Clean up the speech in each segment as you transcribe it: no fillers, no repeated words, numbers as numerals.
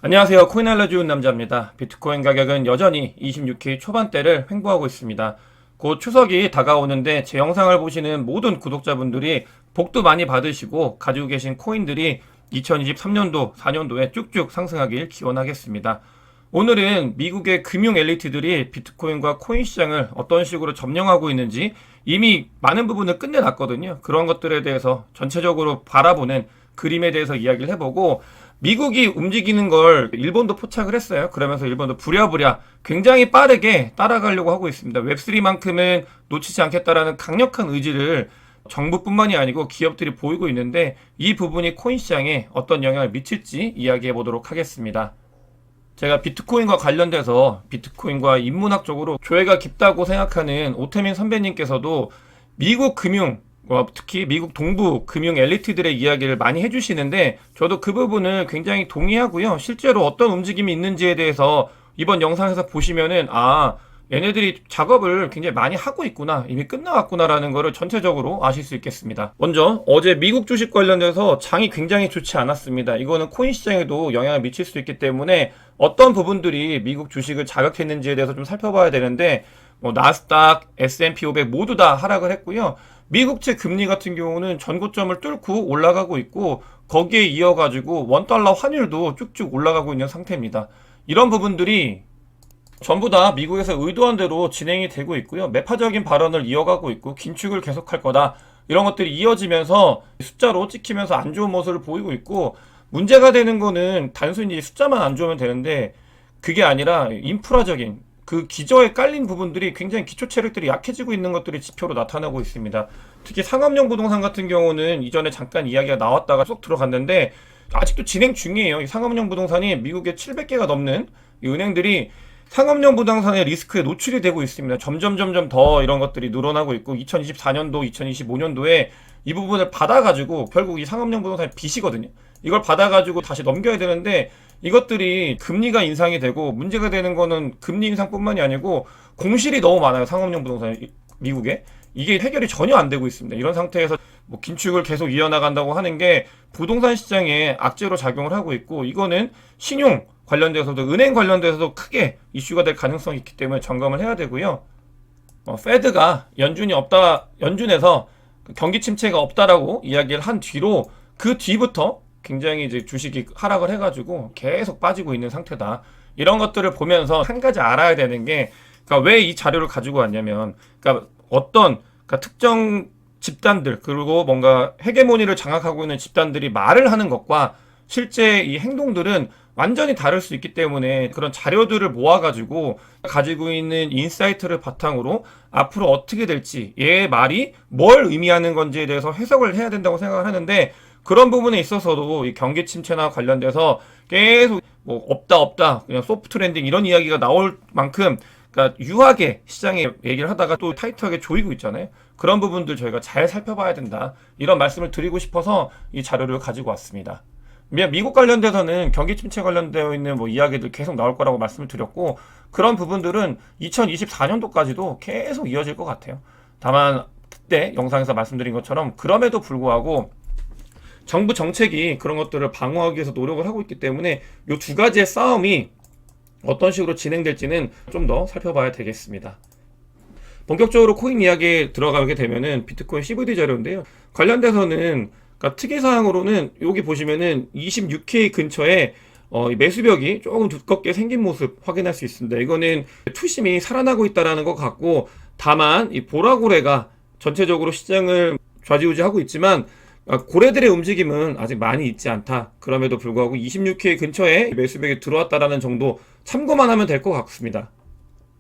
안녕하세요. 코인 알려주는 남자입니다. 비트코인 가격은 여전히 26K 초반대를 횡보하고 있습니다. 곧 추석이 다가오는데 제 영상을 보시는 모든 구독자분들이 복도 많이 받으시고 가지고 계신 코인들이 2023년도, 4년도에 쭉쭉 상승하길 기원하겠습니다. 오늘은 미국의 금융 엘리트들이 비트코인과 코인 시장을 어떤 식으로 점령하고 있는지 이미 많은 부분을 끝내놨거든요. 그런 것들에 대해서 전체적으로 바라보는 그림에 대해서 이야기를 해보고, 미국이 움직이는 걸 일본도 포착을 했어요. 그러면서 일본도 부랴부랴 굉장히 빠르게 따라가려고 하고 있습니다. 웹3만큼은 놓치지 않겠다라는 강력한 의지를 정부뿐만이 아니고 기업들이 보이고 있는데, 이 부분이 코인 시장에 어떤 영향을 미칠지 이야기해 보도록 하겠습니다. 제가 비트코인과 관련돼서 비트코인과 인문학적으로 조예가 깊다고 생각하는 오태민 선배님께서도 미국 금융, 특히 미국 동부 금융 엘리트들의 이야기를 많이 해주시는데, 저도 그 부분을 굉장히 동의하고요. 실제로 어떤 움직임이 있는지에 대해서 이번 영상에서 보시면은, 얘네들이 작업을 굉장히 많이 하고 있구나, 이미 끝나갔구나라는 거를 전체적으로 아실 수 있겠습니다. 먼저 어제 미국 주식 관련돼서 장이 굉장히 좋지 않았습니다. 이거는 코인 시장에도 영향을 미칠 수 있기 때문에 어떤 부분들이 미국 주식을 자극했는지에 대해서 좀 살펴봐야 되는데, 나스닥, S&P 500 모두 다 하락을 했고요. 미국채 금리 같은 경우는 전고점을 뚫고 올라가고 있고, 거기에 이어가지고 원달러 환율도 쭉쭉 올라가고 있는 상태입니다. 이런 부분들이 전부 다 미국에서 의도한 대로 진행이 되고 있고요. 매파적인 발언을 이어가고 있고 긴축을 계속할 거다, 이런 것들이 이어지면서 숫자로 찍히면서 안 좋은 모습을 보이고 있고, 문제가 되는 거는 단순히 숫자만 안 좋으면 되는데 그게 아니라 인프라적인 그 기저에 깔린 부분들이, 굉장히 기초 체력들이 약해지고 있는 것들이 지표로 나타나고 있습니다. 특히 상업용 부동산 같은 경우는 이전에 잠깐 이야기가 나왔다가 쏙 들어갔는데 아직도 진행 중이에요. 이 상업용 부동산이 미국에 700개가 넘는 이 은행들이 상업용 부동산의 리스크에 노출이 되고 있습니다. 점점 더 이런 것들이 늘어나고 있고, 2024년도, 2025년도에 이 부분을 받아가지고 결국 이 상업용 부동산의 빚이거든요. 이걸 받아가지고 다시 넘겨야 되는데, 이것들이 금리가 인상이 되고, 문제가 되는 거는 금리 인상뿐만이 아니고 공실이 너무 많아요. 상업용 부동산 미국에. 이게 해결이 전혀 안 되고 있습니다. 이런 상태에서 긴축을 계속 이어나간다고 하는 게 부동산 시장에 악재로 작용을 하고 있고, 이거는 신용 관련돼서도, 은행 관련돼서도 크게 이슈가 될 가능성이 있기 때문에 점검을 해야 되고요. 페드가 연준에서 경기 침체가 없다라고 이야기를 한 뒤로, 그 뒤부터 굉장히 이제 주식이 하락을 해가지고 계속 빠지고 있는 상태다. 이런 것들을 보면서 한 가지 알아야 되는 게, 그러니까 왜 이 자료를 가지고 왔냐면, 그러니까 그러니까 특정 집단들, 그리고 뭔가 헤게모니를 장악하고 있는 집단들이 말을 하는 것과 실제 이 행동들은 완전히 다를 수 있기 때문에, 그런 자료들을 모아가지고 가지고 있는 인사이트를 바탕으로 앞으로 어떻게 될지, 얘의 말이 뭘 의미하는 건지에 대해서 해석을 해야 된다고 생각을 하는데, 그런 부분에 있어서도 이 경기 침체나 관련돼서 계속 없다 그냥 소프트 랜딩 이런 이야기가 나올 만큼, 그러니까 유하게 시장에 얘기를 하다가 또 타이트하게 조이고 있잖아요. 그런 부분들 저희가 잘 살펴봐야 된다, 이런 말씀을 드리고 싶어서 이 자료를 가지고 왔습니다. 미국 관련돼서는 경기 침체 관련되어 있는 이야기들 계속 나올 거라고 말씀을 드렸고, 그런 부분들은 2024년도까지도 계속 이어질 것 같아요. 다만 그때 영상에서 말씀드린 것처럼, 그럼에도 불구하고 정부 정책이 그런 것들을 방어하기 위해서 노력을 하고 있기 때문에 이 두 가지의 싸움이 어떤 식으로 진행될지는 좀 더 살펴봐야 되겠습니다. 본격적으로 코인 이야기에 들어가게 되면은 비트코인 CVD 자료인데요. 관련돼서는, 그러니까 특이사항으로는 여기 보시면은 26K 근처에 매수벽이 조금 두껍게 생긴 모습 확인할 수 있습니다. 이거는 투심이 살아나고 있다라는 것 같고, 다만 이 보라고래가 전체적으로 시장을 좌지우지하고 있지만 고래들의 움직임은 아직 많이 있지 않다. 그럼에도 불구하고 26K 근처에 매수벽이 들어왔다라는 정도 참고만 하면 될 것 같습니다.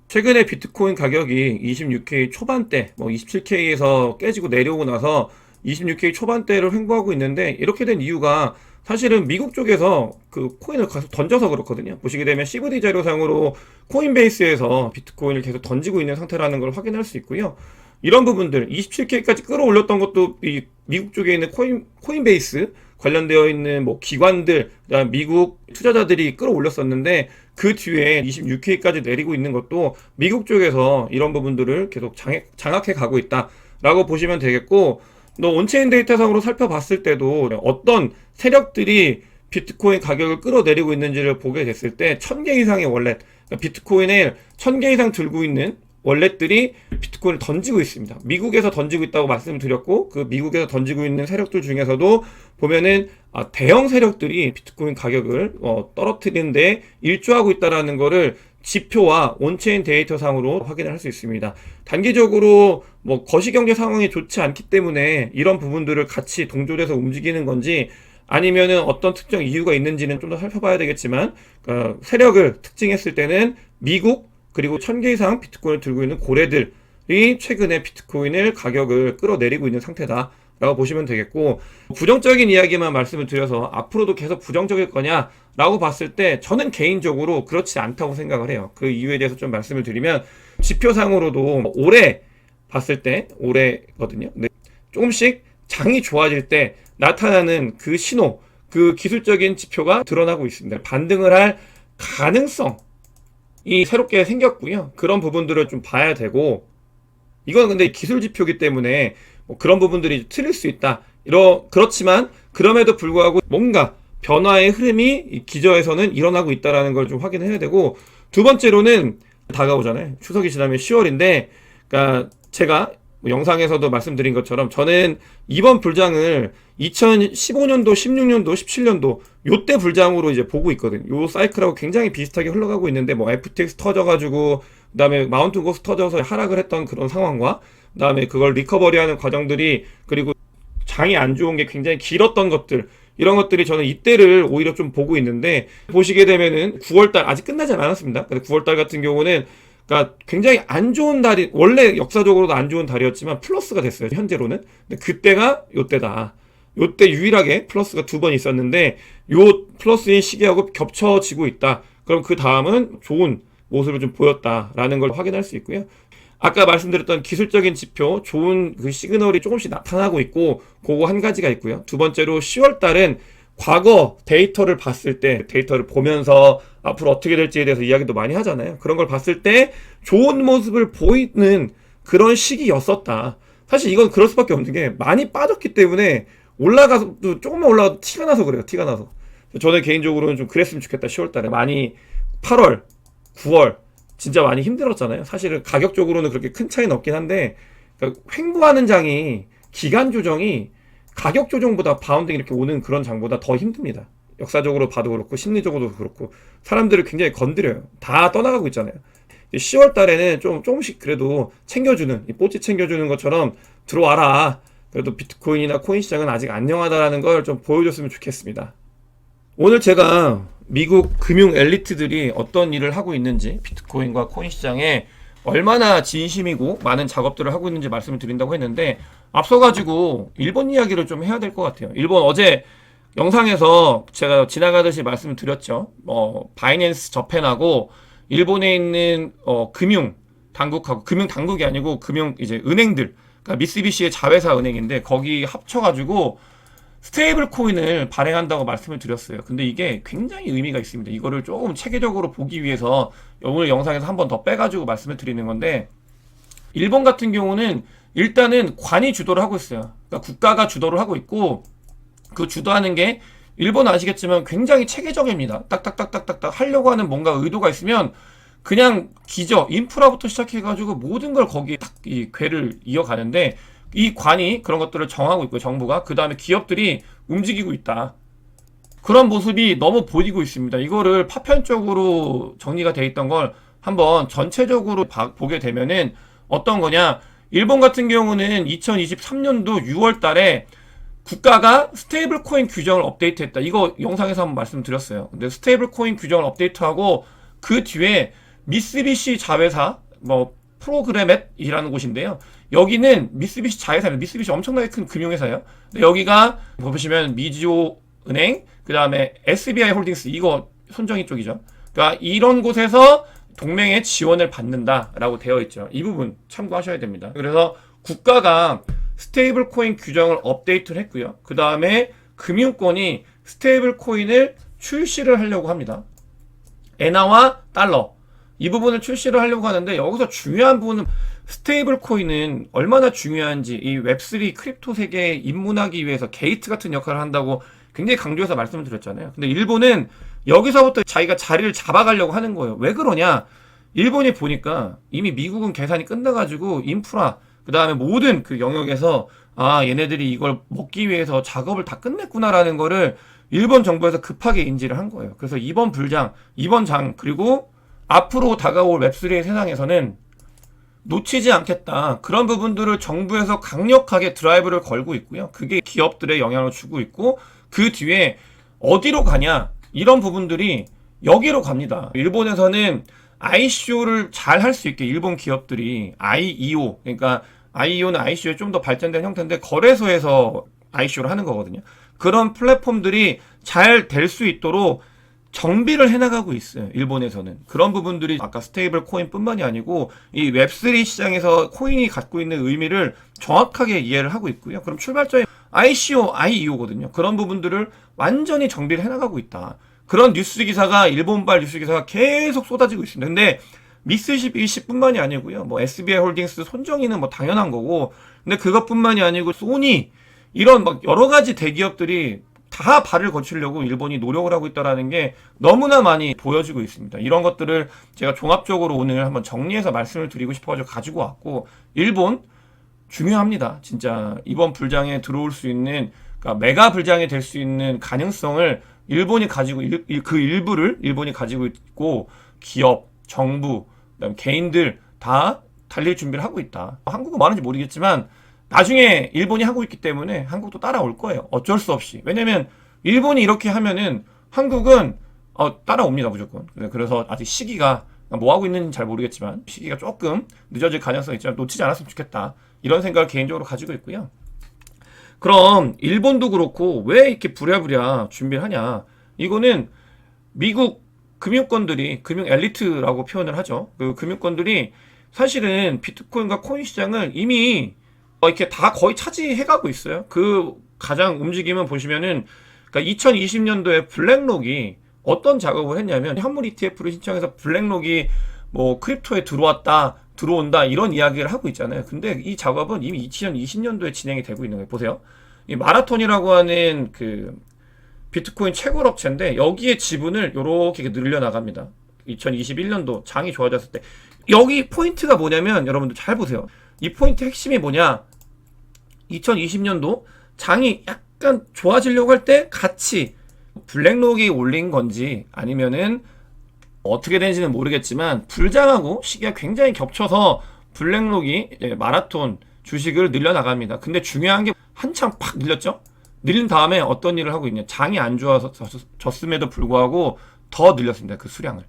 최근에 비트코인 가격이 26K 초반대, 27K에서 깨지고 내려오고 나서 26K 초반대를 횡보하고 있는데, 이렇게 된 이유가 사실은 미국 쪽에서 그 코인을 계속 던져서 그렇거든요. 보시게 되면 CVD 자료상으로 코인베이스에서 비트코인을 계속 던지고 있는 상태라는 걸 확인할 수 있고요. 이런 부분들 27K까지 끌어올렸던 것도 이 미국 쪽에 있는 코인베이스 관련되어 있는 기관들, 미국 투자자들이 끌어올렸었는데, 그 뒤에 26K까지 내리고 있는 것도 미국 쪽에서 이런 부분들을 계속 장악해 가고 있다라고 보시면 되겠고, 온체인 데이터상으로 살펴봤을 때도 어떤 세력들이 비트코인 가격을 끌어내리고 있는지를 보게 됐을 때 1000개 이상의 월렛, 그러니까 비트코인을 1000개 이상 들고 있는 월렛들이 비트코인을 던지고 있습니다. 미국에서 던지고 있다고 말씀드렸고, 그 미국에서 던지고 있는 세력들 중에서도 보면은 대형 세력들이 비트코인 가격을 떨어뜨리는데 일조하고 있다라는 거를 지표와 온체인 데이터 상으로 확인을 할 수 있습니다. 단기적으로 뭐 거시경제 상황이 좋지 않기 때문에 이런 부분들을 같이 동조해서 움직이는 건지, 아니면은 어떤 특정 이유가 있는지는 좀 더 살펴봐야 되겠지만, 세력을 특징했을 때는 미국 그리고 1000개 이상 비트코인을 들고 있는 고래들이 최근에 비트코인을 가격을 끌어내리고 있는 상태다 라고 보시면 되겠고, 부정적인 이야기만 말씀을 드려서 앞으로도 계속 부정적일 거냐 라고 봤을 때 저는 개인적으로 그렇지 않다고 생각을 해요. 그 이유에 대해서 좀 말씀을 드리면, 지표상으로도 올해 봤을 때 올해거든요. 근데 조금씩 장이 좋아질 때 나타나는 그 신호, 그 기술적인 지표가 드러나고 있습니다. 반등을 할 가능성이 새롭게 생겼고요. 그런 부분들을 좀 봐야 되고, 이건 근데 기술 지표이기 때문에 뭐 그런 부분들이 틀릴 수 있다. 그렇지만 그럼에도 불구하고 뭔가 변화의 흐름이 이 기저에서는 일어나고 있다라는 걸 좀 확인해야 되고, 두 번째로는 다가오잖아요. 추석이 지나면 10월인데, 그러니까 제가 영상에서도 말씀드린 것처럼 저는 이번 불장을 2015년도, 16년도, 17년도 요때 불장으로 이제 보고 있거든요. 요 사이클하고 굉장히 비슷하게 흘러가고 있는데, 뭐 FTX 터져가지고 그다음에 마운트 고스 터져서 하락을 했던 그런 상황과, 그다음에 그걸 리커버리하는 과정들이, 그리고 장이 안 좋은 게 굉장히 길었던 것들, 이런 것들이 저는 이때를 오히려 좀 보고 있는데, 보시게 되면은 9월달 아직 끝나지 않았습니다. 근데 9월달 같은 경우는 그러니까 굉장히 안 좋은 달이, 원래 역사적으로도 안 좋은 달이었지만 플러스가 됐어요, 현재로는. 근데 그때가 요때다. 요때 유일하게 플러스가 2번 있었는데, 요 플러스인 시기하고 겹쳐지고 있다. 그럼 그 다음은 좋은 모습을 좀 보였다라는 걸 확인할 수 있고요. 아까 말씀드렸던 기술적인 지표, 좋은 그 시그널이 조금씩 나타나고 있고, 그거 한 가지가 있고요. 두 번째로 10월 달은 과거 데이터를 봤을 때, 데이터를 보면서 앞으로 어떻게 될지에 대해서 이야기도 많이 하잖아요. 그런 걸 봤을 때 좋은 모습을 보이는 그런 시기였었다. 사실 이건 그럴 수밖에 없는 게, 많이 빠졌기 때문에 올라가서도, 조금만 올라가도 티가 나서 그래요. 티가 나서. 저는 개인적으로는 좀 그랬으면 좋겠다. 10월 달에 많이, 8월, 9월 진짜 많이 힘들었잖아요. 사실은 가격적으로는 그렇게 큰 차이는 없긴 한데, 그러니까 횡보하는 장이, 기간 조정이 가격 조정보다 바운딩 이렇게 오는 그런 장보다 더 힘듭니다. 역사적으로 봐도 그렇고 심리적으로도 그렇고 사람들을 굉장히 건드려요. 다 떠나가고 있잖아요. 10월 달에는 조금씩 그래도 챙겨주는, 이 뽀찌 챙겨주는 것처럼 들어와라. 그래도 비트코인이나 코인 시장은 아직 안녕하다라는 걸 좀 보여줬으면 좋겠습니다. 오늘 제가 미국 금융 엘리트들이 어떤 일을 하고 있는지, 비트코인과 코인 시장에 얼마나 진심이고 많은 작업들을 하고 있는지 말씀을 드린다고 했는데, 앞서가지고 일본 이야기를 좀 해야 될 것 같아요. 일본, 어제 영상에서 제가 지나가듯이 말씀을 드렸죠. 바이낸스 저펜하고 일본에 있는 금융 당국하고, 금융 당국이 아니고 금융 이제 은행들, 그러니까 미쓰비시의 자회사 은행인데 거기 합쳐가지고 스테이블 코인을 발행한다고 말씀을 드렸어요. 근데 이게 굉장히 의미가 있습니다. 이거를 조금 체계적으로 보기 위해서 오늘 영상에서 한 번 더 빼가지고 말씀을 드리는 건데, 일본 같은 경우는 일단은 관이 주도를 하고 있어요. 그러니까 국가가 주도를 하고 있고, 그 주도하는 게 일본 아시겠지만 굉장히 체계적입니다. 딱딱딱딱딱딱 하려고 하는 뭔가 의도가 있으면 그냥 인프라부터 시작해가지고 모든 걸 거기에 딱 이 궤를 이어가는데, 이 관이 그런 것들을 정하고 있고, 정부가, 그 다음에 기업들이 움직이고 있다. 그런 모습이 너무 보이고 있습니다. 이거를 파편적으로 정리가 돼 있던 걸 한번 전체적으로 보게 되면은 어떤 거냐, 일본 같은 경우는 2023년도 6월 달에 국가가 스테이블 코인 규정을 업데이트했다. 이거 영상에서 한번 말씀드렸어요. 근데 스테이블 코인 규정을 업데이트하고 그 뒤에 미쓰비시 자회사, 프로그래멧이라는 곳인데요. 여기는 미쓰비시 자회사는, 미쓰비시 엄청나게 큰 금융회사예요. 근데 여기가 보시면 미즈호 은행, 그 다음에 SBI 홀딩스, 이거 손정희 쪽이죠. 그러니까 이런 곳에서 동맹의 지원을 받는다라고 되어 있죠. 이 부분 참고하셔야 됩니다. 그래서 국가가 스테이블 코인 규정을 업데이트를 했고요. 그 다음에 금융권이 스테이블 코인을 출시를 하려고 합니다. 엔화와 달러, 이 부분을 출시를 하려고 하는데, 여기서 중요한 부분은 스테이블 코인은 얼마나 중요한지, 이 웹3 크립토 세계에 입문하기 위해서 게이트 같은 역할을 한다고 굉장히 강조해서 말씀을 드렸잖아요. 근데 일본은 여기서부터 자기가 자리를 잡아가려고 하는 거예요. 왜 그러냐? 일본이 보니까 이미 미국은 계산이 끝나가지고 인프라, 그 다음에 모든 그 영역에서 아, 얘네들이 이걸 먹기 위해서 작업을 다 끝냈구나라는 거를 일본 정부에서 급하게 인지를 한 거예요. 그래서 이번 불장, 이번 장, 그리고 앞으로 다가올 웹3의 세상에서는 놓치지 않겠다. 그런 부분들을 정부에서 강력하게 드라이브를 걸고 있고요. 그게 기업들에 영향을 주고 있고, 그 뒤에 어디로 가냐? 이런 부분들이 여기로 갑니다. 일본에서는 ICO를 잘 할 수 있게 일본 기업들이 IEO, 그러니까 IEO는 ICO에 좀 더 발전된 형태인데 거래소에서 ICO를 하는 거거든요. 그런 플랫폼들이 잘 될 수 있도록 정비를 해나가고 있어요. 일본에서는. 그런 부분들이 아까 스테이블 코인뿐만이 아니고 이 웹3 시장에서 코인이 갖고 있는 의미를 정확하게 이해를 하고 있고요. 그럼 출발점이 ICO, IEO거든요. 그런 부분들을 완전히 정비를 해나가고 있다. 그런 뉴스 기사가 일본발 뉴스 기사가 계속 쏟아지고 있습니다. 근데 미쓰비시뿐만이 아니고요. 뭐 SBI 홀딩스 손정희는 뭐 당연한 거고, 근데 그것뿐만이 아니고 소니 이런 막 여러 가지 대기업들이 다 발을 거치려고 일본이 노력을 하고 있다는 게 너무나 많이 보여지고 있습니다. 이런 것들을 제가 종합적으로 오늘 한번 정리해서 말씀을 드리고 싶어가지고 가지고 왔고, 일본 중요합니다. 진짜 이번 불장에 들어올 수 있는, 그러니까 메가 불장이 될 수 있는 가능성을 일본이 가지고 그 일부를 일본이 가지고 있고, 기업, 정부, 그다음 개인들 다 달릴 준비를 하고 있다. 한국은 많은지 모르겠지만 나중에 일본이 하고 있기 때문에 한국도 따라올 거예요. 어쩔 수 없이. 왜냐면 일본이 이렇게 하면은 한국은 따라옵니다, 무조건. 그래서 아직 시기가 뭐 하고 있는지 잘 모르겠지만 시기가 조금 늦어질 가능성이 있지만 놓치지 않았으면 좋겠다. 이런 생각을 개인적으로 가지고 있고요. 그럼 일본도 그렇고 왜 이렇게 부랴부랴 준비를 하냐? 이거는 미국 금융권들이, 금융 엘리트라고 표현을 하죠. 그 금융권들이 사실은 비트코인과 코인 시장을 이미 이렇게 다 거의 차지해가고 있어요. 그 가장 움직임은 보시면은, 그러니까 2020년도에 블랙록이 어떤 작업을 했냐면, 현물 ETF를 신청해서 블랙록이 뭐 크립토에 들어온다 이런 이야기를 하고 있잖아요. 근데 이 작업은 이미 2020년도에 진행이 되고 있는 거예요. 보세요. 이 마라톤이라고 하는 그 비트코인 채굴 업체인데 여기에 지분을 요렇게 늘려나갑니다. 2021년도 장이 좋아졌을 때. 여기 포인트가 뭐냐면 여러분들 잘 보세요. 이 포인트 핵심이 뭐냐? 2020년도 장이 약간 좋아지려고 할 때 같이 블랙록이 올린 건지 아니면은 어떻게 되는지는 모르겠지만 불장하고 시기가 굉장히 겹쳐서 블랙록이 마라톤 주식을 늘려나갑니다. 근데 중요한 게 한참 팍 늘렸죠? 늘린 다음에 어떤 일을 하고 있냐? 장이 안 좋아서 졌음에도 불구하고 더 늘렸습니다. 그 수량을.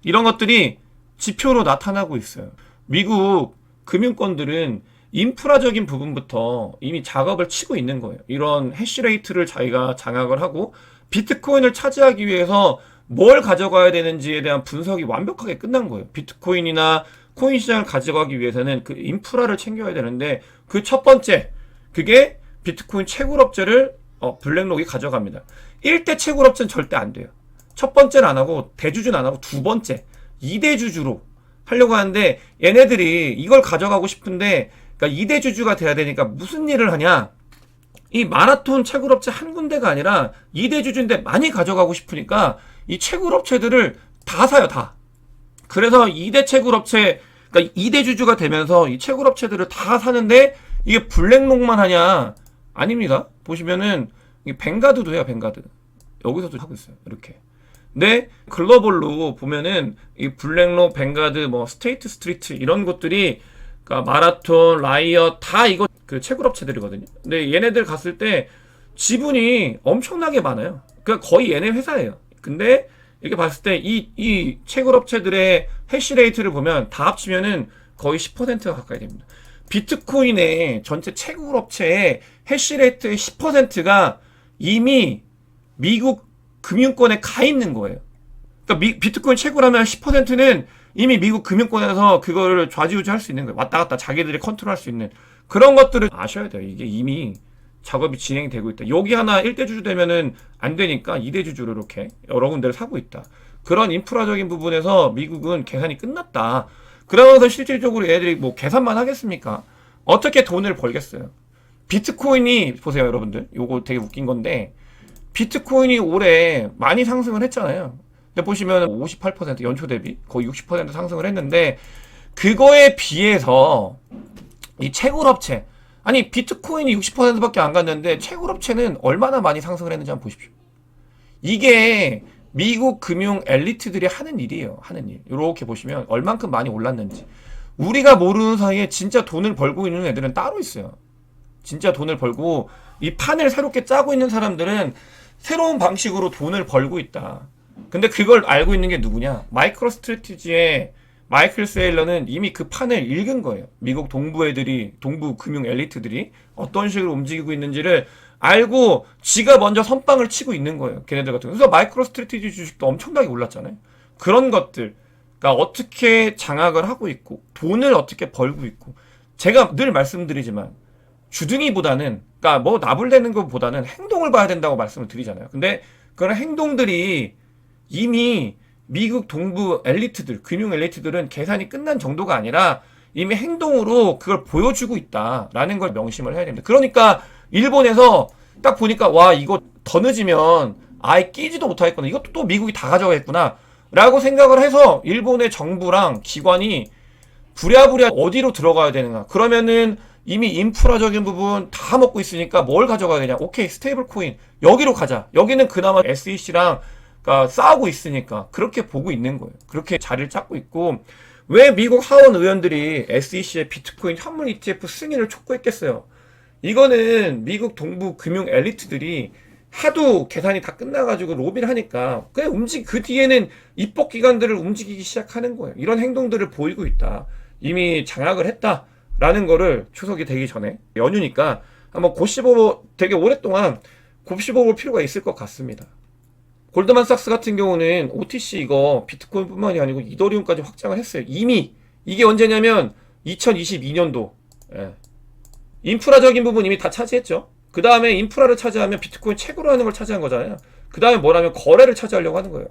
이런 것들이 지표로 나타나고 있어요. 미국 금융권들은 인프라적인 부분부터 이미 작업을 치고 있는 거예요. 이런 해시레이트를 자기가 장악을 하고 비트코인을 차지하기 위해서 뭘 가져가야 되는지에 대한 분석이 완벽하게 끝난 거예요. 비트코인이나 코인 시장을 가져가기 위해서는 그 인프라를 챙겨야 되는데 그 첫 번째, 그게 비트코인 채굴업체를 블랙록이 가져갑니다. 1대 채굴업체는 절대 안 돼요. 첫 번째는 안 하고 대주주는 안 하고 두 번째 2대 주주로 하려고 하는데 얘네들이 이걸 가져가고 싶은데, 그러니까 2대 주주가 돼야 되니까 무슨 일을 하냐? 이 마라톤 채굴업체 한 군데가 아니라 2대 주주인데 많이 가져가고 싶으니까 이 채굴업체들을 다 사요, 다. 그래서 2대 채굴업체, 그러니까 2대 주주가 되면서 이 채굴업체들을 다 사는데 이게 블랙록만 하냐? 아닙니다. 보시면은 뱅가드도 해요, 뱅가드. 여기서도 하고 있어요, 이렇게. 근데 글로벌로 보면은 이 블랙록, 뱅가드, 뭐 스테이트 스트리트 이런 것들이, 그러니까 마라톤, 라이엇 다 이거 그 채굴업체들이거든요. 근데 얘네들 갔을 때 지분이 엄청나게 많아요. 그러니까 거의 얘네 회사예요. 근데 이렇게 봤을 때 이 채굴업체들의 해시레이트를 보면 다 합치면은 거의 10%가 가까이 됩니다. 비트코인의 전체 채굴업체의 해시레이트의 10%가 이미 미국 금융권에 가 있는 거예요. 그러니까 비트코인 채굴하면 10%는 이미 미국 금융권에서 그거를 좌지우지할 수 있는 거예요. 왔다 갔다 자기들이 컨트롤할 수 있는 그런 것들을 아셔야 돼요. 이게 이미 작업이 진행이 되고 있다. 여기 하나 1대 주주 되면은 안 되니까 2대 주주로 이렇게 여러 군데를 사고 있다. 그런 인프라적인 부분에서 미국은 계산이 끝났다. 그러면서 실질적으로 얘들이 뭐 계산만 하겠습니까? 어떻게 돈을 벌겠어요? 비트코인이 보세요, 여러분들. 요거 되게 웃긴 건데 비트코인이 올해 많이 상승을 했잖아요. 근데 보시면 58% 연초 대비 거의 60% 상승을 했는데, 그거에 비해서 이 채굴업체, 아니 비트코인이 60%밖에 안 갔는데 채굴업체는 얼마나 많이 상승을 했는지 한번 보십시오. 이게 미국 금융 엘리트들이 하는 일이에요. 하는 일. 이렇게 보시면 얼만큼 많이 올랐는지. 우리가 모르는 사이에 진짜 돈을 벌고 있는 애들은 따로 있어요. 진짜 돈을 벌고 이 판을 새롭게 짜고 있는 사람들은 새로운 방식으로 돈을 벌고 있다. 근데 그걸 알고 있는 게 누구냐? 마이크로 스트래티지의 마이클 세일러는 이미 그 판을 읽은 거예요. 미국 동부 애들이, 동부 금융 엘리트들이 어떤 식으로 움직이고 있는지를 알고 지가 먼저 선빵을 치고 있는 거예요. 걔네들 같은 거. 그래서 마이크로 스트래티지 주식도 엄청나게 올랐잖아요. 그런 것들, 그러니까 어떻게 장악을 하고 있고 돈을 어떻게 벌고 있고, 제가 늘 말씀드리지만 주둥이보다는, 그러니까 뭐 나불대는 것보다는 행동을 봐야 된다고 말씀을 드리잖아요. 근데 그런 행동들이 이미 미국 동부 엘리트들, 금융 엘리트들은 계산이 끝난 정도가 아니라 이미 행동으로 그걸 보여주고 있다라는 걸 명심을 해야 됩니다. 그러니까 일본에서 딱 보니까 와, 이거 더 늦으면 아예 끼지도 못하겠구나, 이것도 또 미국이 다 가져가겠구나 라고 생각을 해서 일본의 정부랑 기관이 부랴부랴 어디로 들어가야 되는가. 그러면은 이미 인프라적인 부분 다 먹고 있으니까 뭘 가져가야 되냐. 오케이, 스테이블 코인 여기로 가자. 여기는 그나마 SEC랑 그러니까 싸우고 있으니까 그렇게 보고 있는 거예요. 그렇게 자리를 찾고 있고, 왜 미국 하원 의원들이 SEC의 비트코인 현물 ETF 승인을 촉구했겠어요? 이거는 미국 동부 금융 엘리트들이 하도 계산이 다 끝나가지고 로비를 하니까 그냥 그 뒤에는 입법 기관들을 움직이기 시작하는 거예요. 이런 행동들을 보이고 있다. 이미 장악을 했다라는 거를 추석이 되기 전에, 연휴니까 한번 곱씹어, 되게 오랫동안 곱씹어 볼 필요가 있을 것 같습니다. 골드만삭스 같은 경우는 OTC 이거 비트코인뿐만이 아니고 이더리움까지 확장을 했어요. 이미 이게 언제냐면 2022년도. 예. 인프라적인 부분 이미 다 차지했죠. 그 다음에 인프라를 차지하면 비트코인 채굴을 하는 걸 차지한 거잖아요. 그 다음에 뭐라면 거래를 차지하려고 하는 거예요.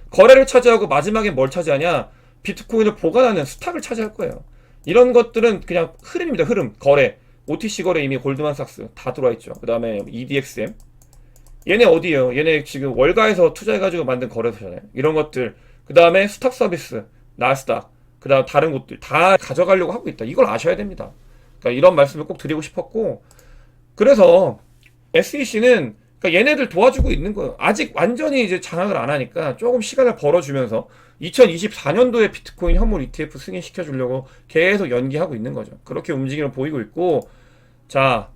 거래를 차지하고 마지막에 뭘 차지하냐? 비트코인을 보관하는 스탁을 차지할 거예요. 이런 것들은 그냥 흐름입니다. 흐름. 거래. OTC 거래 이미 골드만삭스 다 들어와 있죠. 그 다음에 EDXM. 얘네 어디에요? 얘네 지금 월가에서 투자해가지고 만든 거래소잖아요. 이런 것들. 그 다음에 스탁 서비스, 나스닥, 그 다음 다른 곳들 다 가져가려고 하고 있다. 이걸 아셔야 됩니다. 그러니까 이런 말씀을 꼭 드리고 싶었고, 그래서 SEC는 그러니까 얘네들 도와주고 있는 거예요. 아직 완전히 이제 장악을 안 하니까 조금 시간을 벌어주면서 2024년도에 비트코인 현물 ETF 승인시켜주려고 계속 연기하고 있는 거죠. 그렇게 움직임을 보이고 있고, 자,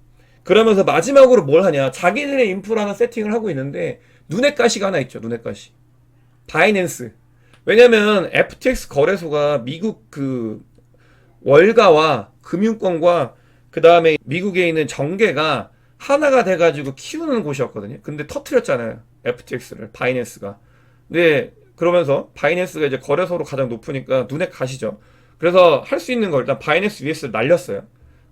그러면서 마지막으로 뭘 하냐? 자기들의 인프라는 세팅을 하고 있는데 눈엣 가시가 하나 있죠. 눈엣 가시. 바이낸스. 왜냐면 FTX 거래소가 미국 그 월가와 금융권과 그 다음에 미국에 있는 정계가 하나가 돼가지고 키우는 곳이었거든요. 근데 터트렸잖아요. FTX를, 바이낸스가. 근데 그러면서 바이낸스가 이제 거래소로 가장 높으니까 눈에 가시죠. 그래서 할 수 있는 걸 일단 바이낸스 위에서 날렸어요.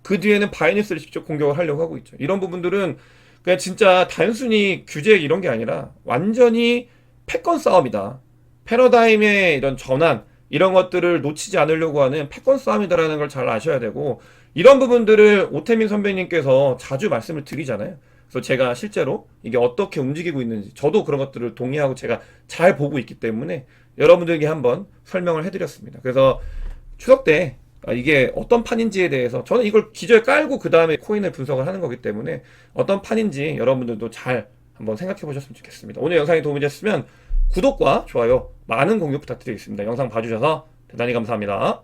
그 뒤에는 바이낸스를 직접 공격을 하려고 하고 있죠. 이런 부분들은 그냥 진짜 단순히 규제 이런 게 아니라 완전히 패권 싸움이다. 패러다임의 이런 전환, 이런 것들을 놓치지 않으려고 하는 패권 싸움이다라는 걸 잘 아셔야 되고, 이런 부분들을 오태민 선배님께서 자주 말씀을 드리잖아요. 그래서 제가 실제로 이게 어떻게 움직이고 있는지 저도 그런 것들을 동의하고 제가 잘 보고 있기 때문에 여러분들에게 한번 설명을 해드렸습니다. 그래서 추석 때 이게 어떤 판인지에 대해서 저는 이걸 기저에 깔고 그 다음에 코인을 분석을 하는 거기 때문에 어떤 판인지 여러분들도 잘 한번 생각해 보셨으면 좋겠습니다. 오늘 영상이 도움이 됐으면 구독과 좋아요 많은 공유 부탁드리겠습니다. 영상 봐주셔서 대단히 감사합니다.